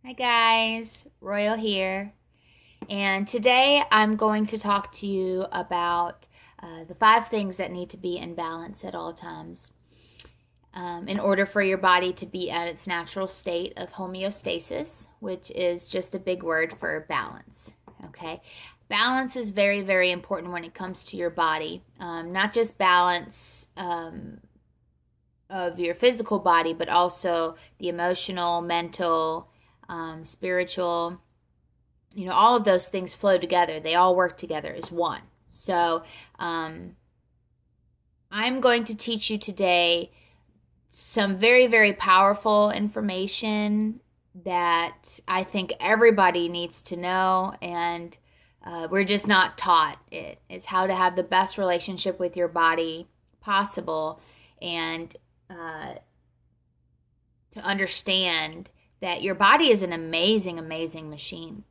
Hi guys, Royal here, and today I'm going to talk to you about the 5 things that need to be in balance at all times in order for your body to be at its natural state of homeostasis, which is just a big word for balance. Okay, balance is very, very important when it comes to your body, not just balance of your physical body, but also the emotional, mental, spiritual, all of those things flow together. They all work together as one. So, I'm going to teach you today some very, very powerful information that I think everybody needs to know, and we're just not taught it. It's how to have the best relationship with your body possible, and to understand that your body is an amazing, amazing machine.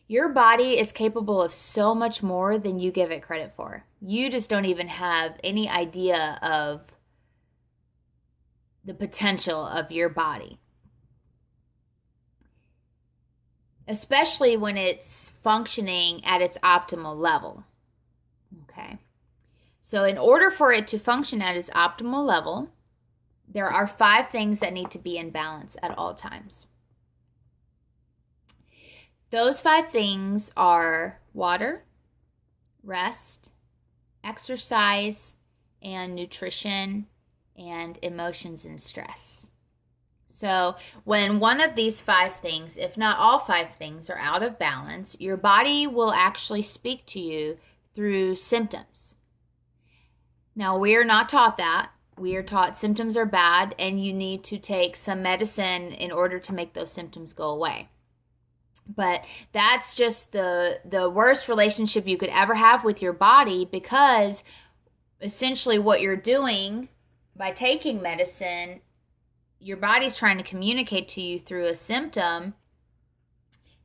Your body is capable of so much more than you give it credit for. You just don't even have any idea of the potential of your body, especially when it's functioning at its optimal level. Okay. So, in order for it to function at its optimal level, there are 5 things that need to be in balance at all times. Those 5 things are water, rest, exercise, and nutrition, and emotions and stress. So, when one of these 5 things, if not all 5 things, are out of balance, your body will actually speak to you through symptoms. Now, we are not taught that. We are taught symptoms are bad and you need to take some medicine in order to make those symptoms go away. But that's just the worst relationship you could ever have with your body, because essentially what you're doing by taking medicine, your body's trying to communicate to you through a symptom,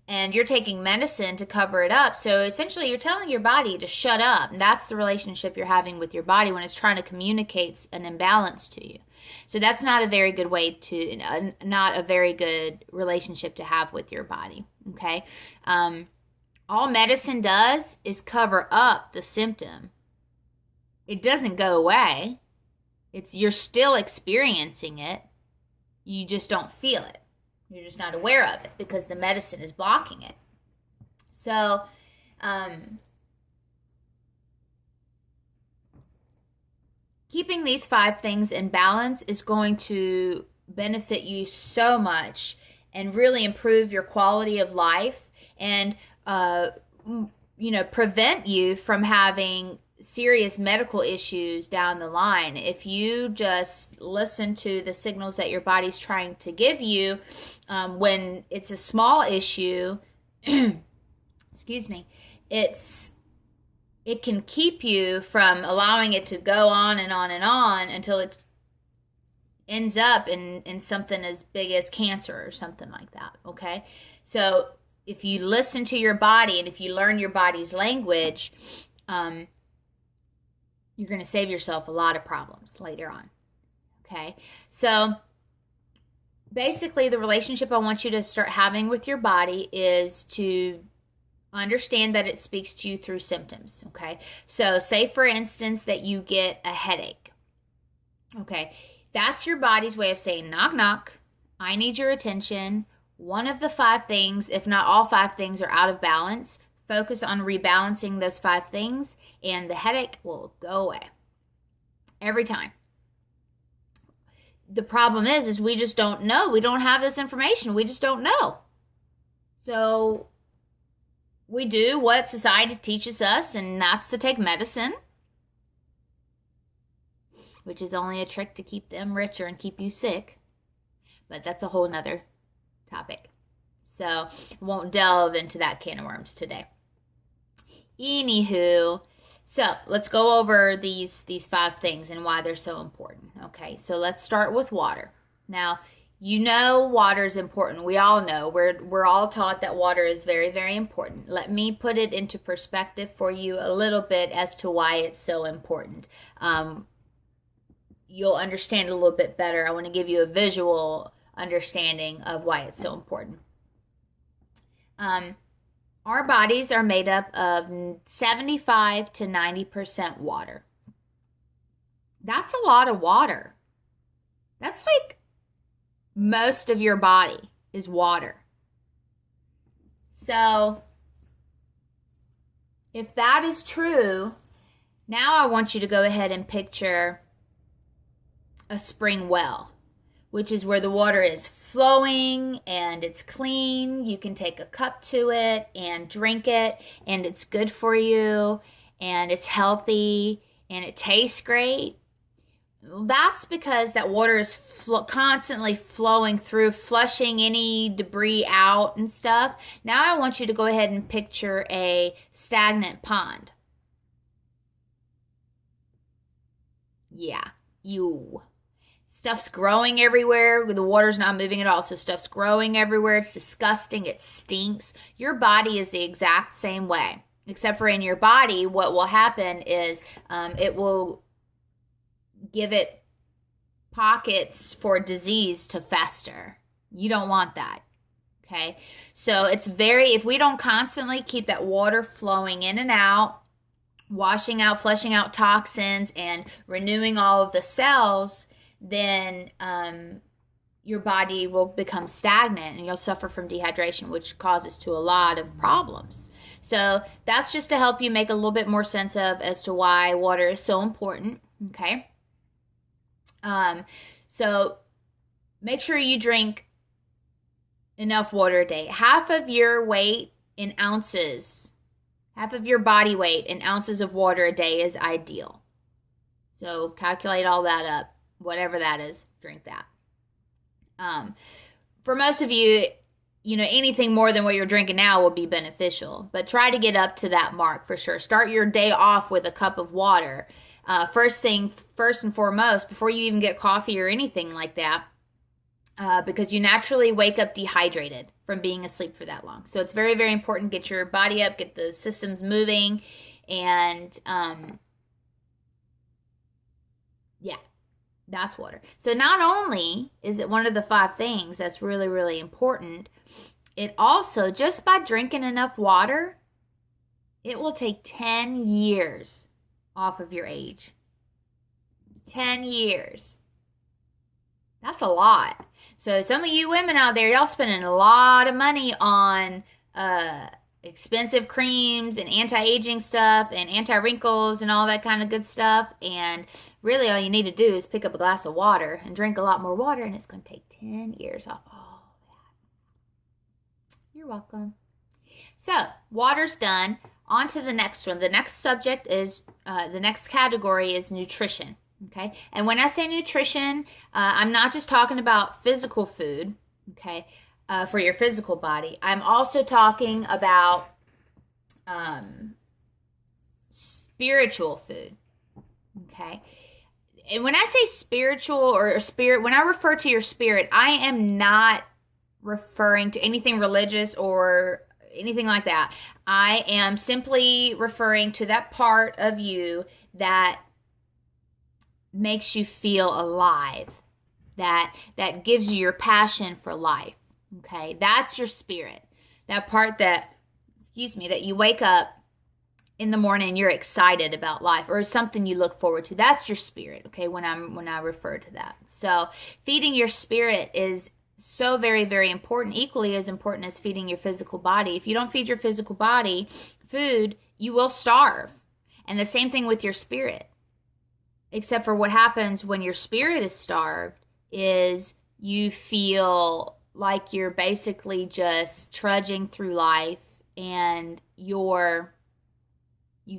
and you're taking medicine to cover it up. So essentially you're telling your body to shut up. And that's the relationship you're having with your body when it's trying to communicate an imbalance to you. So that's not a very good way to, not a very good relationship to have with your body. Okay. All medicine does is cover up the symptom. It doesn't go away. You're still experiencing it. You just don't feel it. You're just not aware of it because the medicine is blocking it. So, keeping these 5 things in balance is going to benefit you so much and really improve your quality of life, and prevent you from having serious medical issues down the line. If you just listen to the signals that your body's trying to give you, when it's a small issue, excuse me, it can keep you from allowing it to go on and on and on until it ends up in something as big as cancer or something like that. Okay. So if you listen to your body and if you learn your body's language, you're going to save yourself a lot of problems later on. Okay. So basically the relationship I want you to start having with your body is to understand that it speaks to you through symptoms. Okay. So say for instance that you get a headache. Okay. That's your body's way of saying, knock, knock, I need your attention. One of the 5 things, if not all 5 things, are out of balance. Focus on rebalancing those 5 things, and the headache will go away every time. The problem is we just don't know. We don't have this information. We just don't know. So we do what society teaches us, and that's to take medicine, which is only a trick to keep them richer and keep you sick. But that's a whole nother topic. So I won't delve into that can of worms today. Anywho, so let's go over these 5 things and why they're so important. Okay, so let's start with water. Now, water is important. We all know. We're all taught that water is very, very important. Let me put it into perspective for you a little bit as to why it's so important. You'll understand a little bit better. I want to give you a visual understanding of why it's so important. Our bodies are made up of 75 to 90% water. That's a lot of water. That's like most of your body is water. So, if that is true, now I want you to go ahead and picture a spring well, which is where the water is flowing and it's clean. You can take a cup to it and drink it, and it's good for you, and it's healthy, and it tastes great. That's because that water is constantly flowing through, flushing any debris out and stuff. Now I want you to go ahead and picture a stagnant pond. Yeah, stuff's growing everywhere. The water's not moving at all, so stuff's growing everywhere. It's disgusting. It stinks. Your body is the exact same way, except for in your body, what will happen is it will give it pockets for disease to fester. You don't want that. Okay? So if we don't constantly keep that water flowing in and out, washing out, flushing out toxins, and renewing all of the cells, then your body will become stagnant and you'll suffer from dehydration, which causes to a lot of problems. So that's just to help you make a little bit more sense of as to why water is so important. Okay? So make sure you drink enough water a day. Half of your weight in ounces, half of your body weight in ounces of water a day is ideal. So calculate all that up, whatever that is, drink that. For most of you, anything more than what you're drinking now will be beneficial, but try to get up to that mark for sure. Start your day off with a cup of water. First and foremost, before you even get coffee or anything like that, because you naturally wake up dehydrated from being asleep for that long. So it's very, very important. Get your body up, get the systems moving, and that's water. So not only is it one of the 5 things that's really, really important, it also, just by drinking enough water, it will take 10 years off of your age. 10 years. That's a lot. So some of you women out there, y'all spending a lot of money on expensive creams and anti-aging stuff and anti-wrinkles and all that kind of good stuff. And really all you need to do is pick up a glass of water and drink a lot more water, and it's going to take 10 years off all that. You're welcome. So water's done. On to the next one. The next subject is, the next category is nutrition. Okay. And when I say nutrition, I'm not just talking about physical food, okay, for your physical body. I'm also talking about spiritual food. Okay. And when I say spiritual or spirit, when I refer to your spirit, I am not referring to anything religious or anything like that. I am simply referring to that part of you that makes you feel alive, that gives you your passion for life. Okay, that's your spirit. That part that you wake up in the morning, you're excited about life, or something you look forward to. That's your spirit. Okay, when I refer to that. So feeding your spirit is so very, very important, equally as important as feeding your physical body. If you don't feed your physical body food, you will starve. And the same thing with your spirit. Except for what happens when your spirit is starved is you feel like you're basically just trudging through life, and you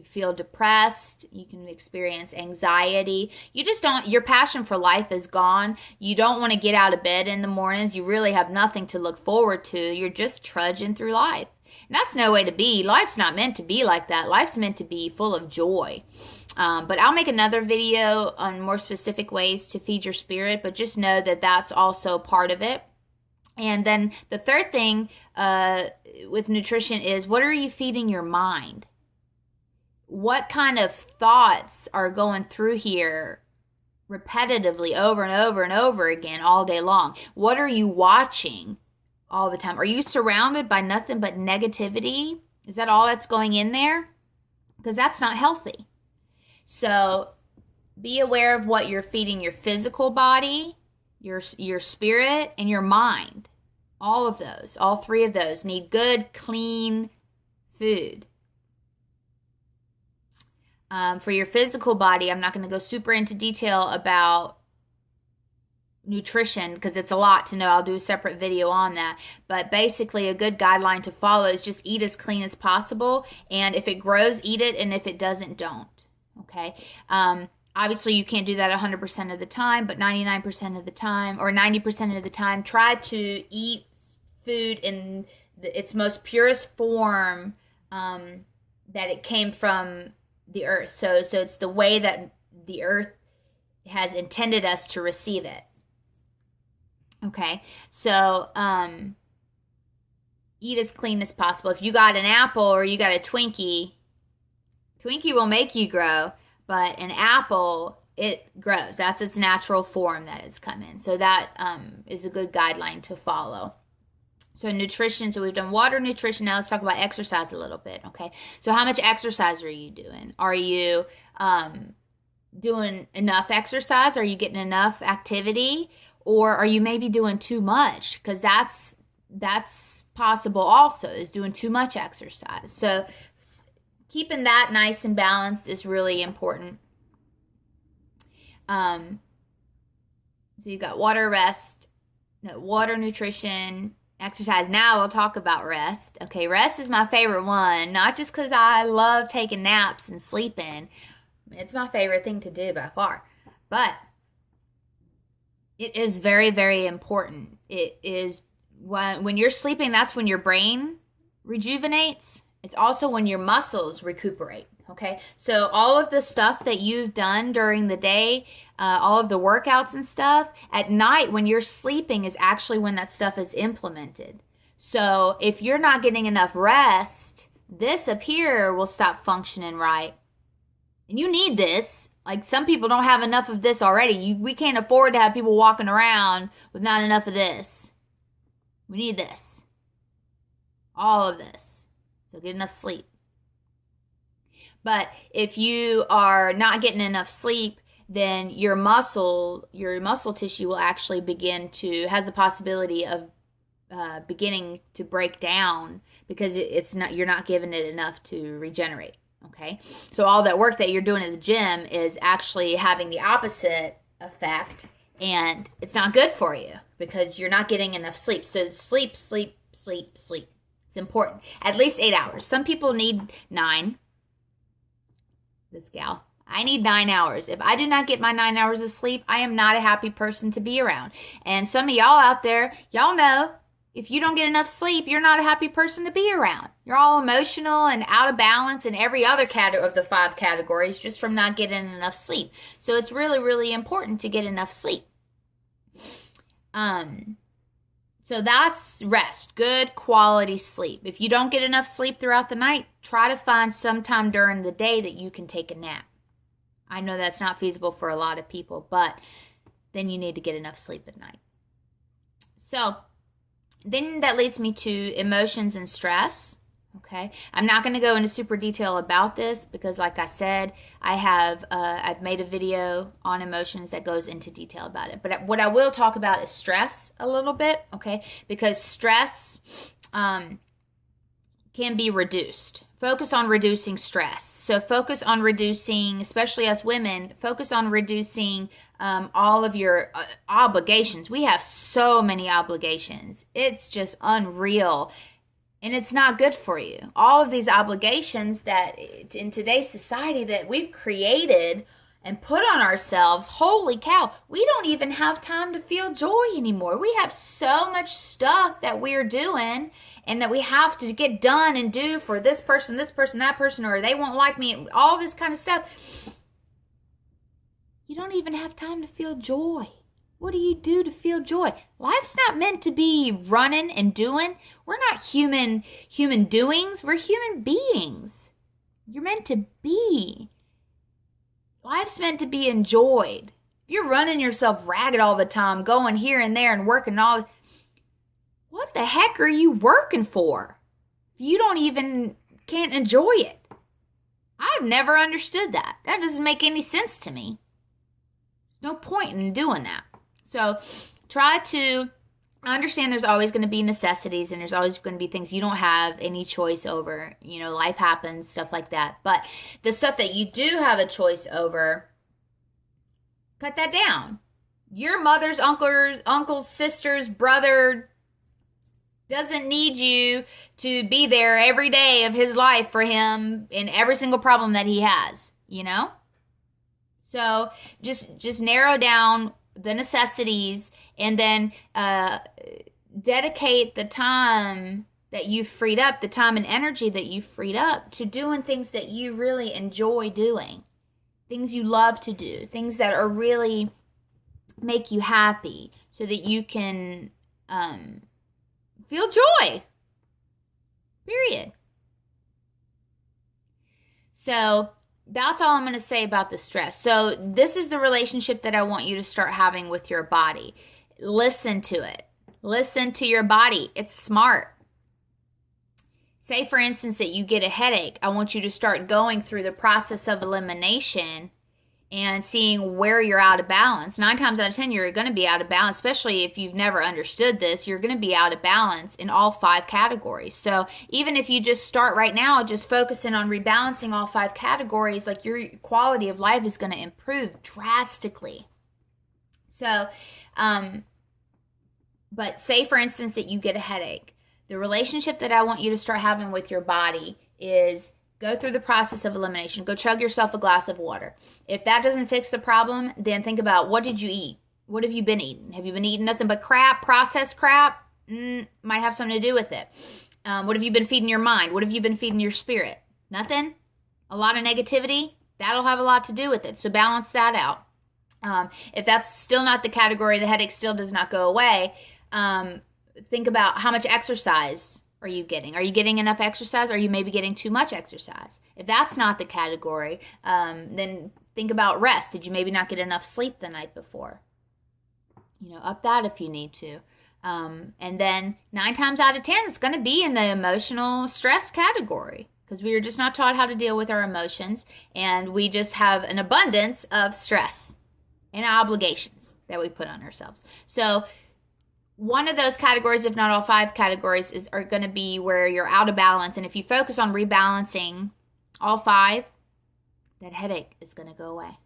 feel depressed. You can experience anxiety. Your passion for life is gone. You don't want to get out of bed in the mornings. You really have nothing to look forward to. You're just trudging through life. And that's no way to be. Life's not meant to be like that. Life's meant to be full of joy. But I'll make another video on more specific ways to feed your spirit, but just know that that's also part of it. And then the third thing with nutrition is, what are you feeding your mind? What kind of thoughts are going through here repetitively over and over and over again all day long? What are you watching all the time? Are you surrounded by nothing but negativity? Is that all that's going in there? Because that's not healthy. So be aware of what you're feeding your physical body, your spirit, and your mind. All of those, all three of those need good, clean food. For your physical body, I'm not going to go super into detail about nutrition because it's a lot to know. I'll do a separate video on that. But basically, a good guideline to follow is just eat as clean as possible. And if it grows, eat it. And if it doesn't, don't. Okay? Obviously, you can't do that 100% of the time, but 99% of the time or 90% of the time, try to eat food in its most purest form that it came from the earth. So it's the way that the earth has intended us to receive it. Okay, so eat as clean as possible. If you got an apple or you got a Twinkie will make you grow, but an apple, it grows. That's its natural form that it's come in. So that is a good guideline to follow. So nutrition, so we've done water, nutrition. Now let's talk about exercise a little bit, okay? So how much exercise are you doing? Are you doing enough exercise? Are you getting enough activity? Or are you maybe doing too much? Because that's possible also, is doing too much exercise. So keeping that nice and balanced is really important. So you got water, nutrition, exercise. Now we'll talk about rest. Okay, rest is my favorite one, not just because I love taking naps and sleeping. It's my favorite thing to do by far. But it is very, very important. It is when you're sleeping, that's when your brain rejuvenates. It's also when your muscles recuperate. Okay, so all of the stuff that you've done during the day, all of the workouts and stuff, at night when you're sleeping is actually when that stuff is implemented. So if you're not getting enough rest, this up here will stop functioning right. And you need this. Like, some people don't have enough of this already. We can't afford to have people walking around with not enough of this. We need this. All of this. So get enough sleep. But if you are not getting enough sleep, then your muscle tissue will actually has the possibility of beginning to break down because you're not giving it enough to regenerate. Okay, so all that work that you're doing at the gym is actually having the opposite effect, and it's not good for you because you're not getting enough sleep. So sleep. It's important. At least 8 hours. Some people need 9. This gal. I need 9 hours. If I do not get my 9 hours of sleep, I am not a happy person to be around. And some of y'all out there, y'all know, if you don't get enough sleep, you're not a happy person to be around. You're all emotional and out of balance in every other of the 5 categories just from not getting enough sleep. So it's really, really important to get enough sleep. So that's rest, good quality sleep. If you don't get enough sleep throughout the night, try to find some time during the day that you can take a nap. I know that's not feasible for a lot of people, but then you need to get enough sleep at night. So then that leads me to emotions and stress. Okay, I'm not going to go into super detail about this because, like I said, I've made a video on emotions that goes into detail about it. But what I will talk about is stress a little bit, okay? Because stress can be reduced. Focus on reducing stress. So focus on reducing, especially us women, focus on reducing all of your obligations. We have so many obligations. It's just unreal. And it's not good for you. All of these obligations that in today's society that we've created and put on ourselves, holy cow, we don't even have time to feel joy anymore. We have so much stuff that we're doing and that we have to get done and do for this person, that person, or they won't like me, and all this kind of stuff. You don't even have time to feel joy. What do you do to feel joy? Life's not meant to be running and doing. We're not human doings. We're human beings. You're meant to be. Life's meant to be enjoyed. If you're running yourself ragged all the time, going here and there and working all, what the heck are you working for? You don't even can't enjoy it. I've never understood that. That doesn't make any sense to me. There's no point in doing that. So try to understand there's always going to be necessities and there's always going to be things you don't have any choice over. You know, life happens, stuff like that. But the stuff that you do have a choice over, cut that down. Your mother's uncle's sister's brother doesn't need you to be there every day of his life for him in every single problem that he has, you know? So just narrow down the necessities and then dedicate the time that you've freed up, the time and energy that you've freed up to doing things that you really enjoy doing, things you love to do, things that are really make you happy so that you can feel joy, period. So that's all I'm going to say about the stress. So this is the relationship that I want you to start having with your body. Listen to it. Listen to your body. It's smart. Say, for instance, that you get a headache. I want you to start going through the process of elimination and seeing where you're out of balance. 9 times out of 10, you're going to be out of balance, especially if you've never understood this. You're going to be out of balance in all 5 categories. So even if you just start right now, just focusing on rebalancing all 5 categories, like your quality of life is going to improve drastically. So, but say, for instance, that you get a headache. The relationship that I want you to start having with your body is go through the process of elimination. Go chug yourself a glass of water. If that doesn't fix the problem, then think about, what did you eat? What have you been eating? Have you been eating nothing but crap, processed crap? Might have something to do with it. What have you been feeding your mind? What have you been feeding your spirit? Nothing? A lot of negativity? That'll have a lot to do with it. So balance that out. If that's still not the category, the headache still does not go away, think about how much exercise are you getting? Are you getting enough exercise? Or are you maybe getting too much exercise? If that's not the category, then think about rest. Did you maybe not get enough sleep the night before? You know, up that if you need to. And then 9 times out of 10, it's going to be in the emotional stress category because we are just not taught how to deal with our emotions, and we just have an abundance of stress and obligations that we put on ourselves. So one of those categories, if not all 5 categories, are going to be where you're out of balance. And if you focus on rebalancing all 5, that headache is going to go away.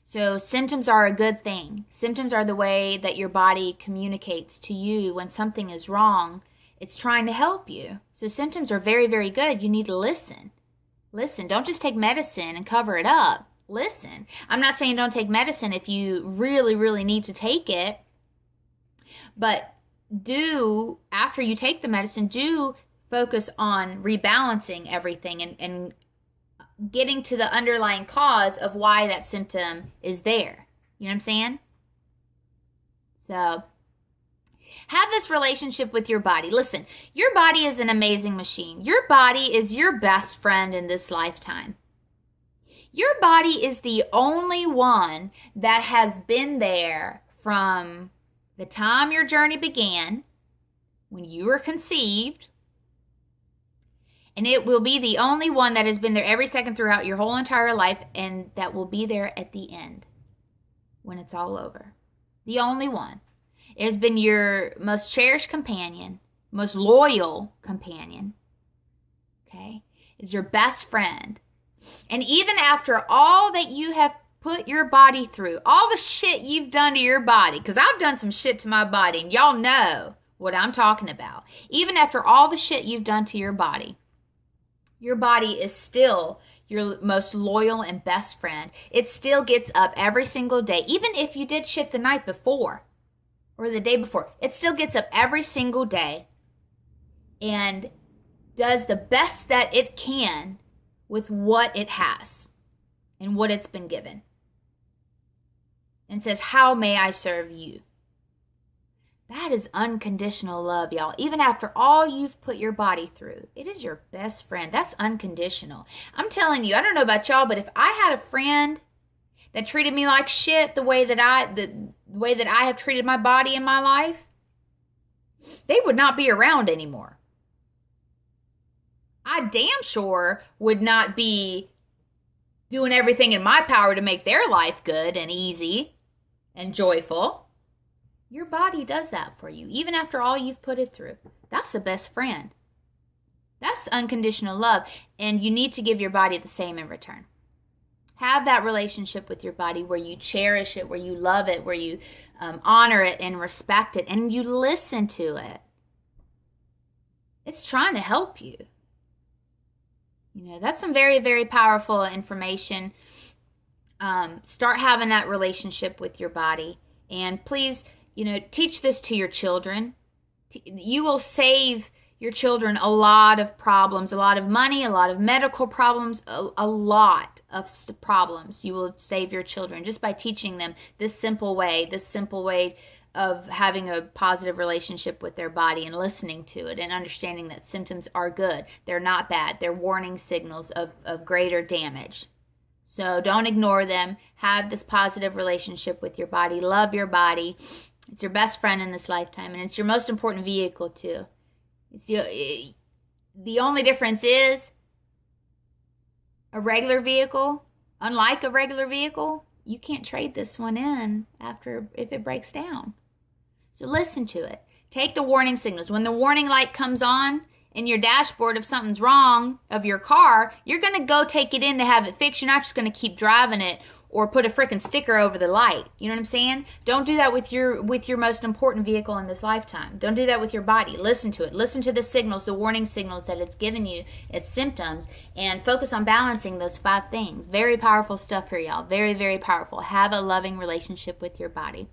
So symptoms are a good thing. Symptoms are the way that your body communicates to you when something is wrong. It's trying to help you. So symptoms are very, very good. You need to listen. Listen. Don't just take medicine and cover it up. Listen. I'm not saying don't take medicine if you really, really need to take it. But do, after you take the medicine, do focus on rebalancing everything and getting to the underlying cause of why that symptom is there. You know what I'm saying? So have this relationship with your body. Listen, your body is an amazing machine. Your body is your best friend in this lifetime. Your body is the only one that has been there from the time your journey began, when you were conceived, and it will be the only one that has been there every second throughout your whole entire life, and that will be there at the end, when it's all over. The only one. It has been your most cherished companion, most loyal companion, okay? It's your best friend. And even after all that you have put your body through, all the shit you've done to your body, because I've done some shit to my body, and y'all know what I'm talking about. Even after all the shit you've done to your body is still your most loyal and best friend. It still gets up every single day. Even if you did shit the night before or the day before, it still gets up every single day and does the best that it can with what it has and what it's been given. And says, how may I serve you? That is unconditional love, y'all. Even after all you've put your body through, it is your best friend. That's unconditional. I'm telling you, I don't know about y'all, but if I had a friend that treated me like shit the way that I have treated my body in my life, they would not be around anymore. I damn sure would not be doing everything in my power to make their life good and easy and joyful. Your body does that for you, even after all you've put it through. That's the best friend. That's unconditional love, and you need to give your body the same in return. Have that relationship with your body where you cherish it, where you love it, where you honor it and respect it, and you listen to it. It's trying to help you. That's some very, very powerful information. Start having that relationship with your body. And please, teach this to your children. You will save your children a lot of problems, a lot of money, a lot of medical problems, a lot of problems. You will save your children just by teaching them this simple way of having a positive relationship with their body and listening to it and understanding that symptoms are good. They're not bad. They're warning signals of greater damage. So don't ignore them. Have this positive relationship with your body. Love your body. It's your best friend in this lifetime, and it's your most important vehicle too. The only difference is a regular vehicle, unlike a regular vehicle, you can't trade this one in if it breaks down. So listen to it. Take the warning signals. When the warning light comes on in your dashboard if something's wrong of your car, you're going to go take it in to have it fixed. You're not just going to keep driving it or put a freaking sticker over the light. You know what I'm saying? Don't do that with your most important vehicle in this lifetime. Don't do that with your body. Listen to it. Listen to the signals, the warning signals that it's giving you, its symptoms, and focus on balancing those 5 things. Very powerful stuff here, y'all. Very, very powerful. Have a loving relationship with your body.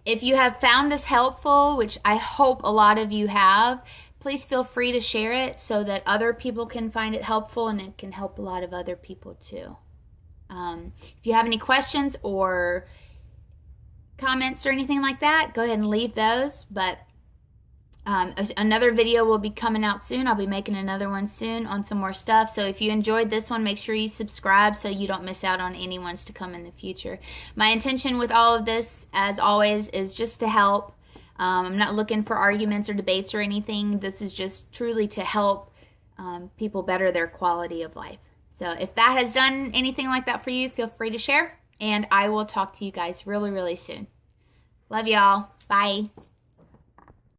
If you have found this helpful, which I hope a lot of you have, please feel free to share it so that other people can find it helpful, and it can help a lot of other people too. If you have any questions or comments or anything like that, go ahead and leave those. But another video will be coming out soon. I'll be making another one soon on some more stuff. So if you enjoyed this one, make sure you subscribe so you don't miss out on any ones to come in the future. My intention with all of this, as always, is just to help. I'm not looking for arguments or debates or anything. This is just truly to help people better their quality of life. So if that has done anything like that for you, feel free to share. And I will talk to you guys really, really soon. Love y'all. Bye.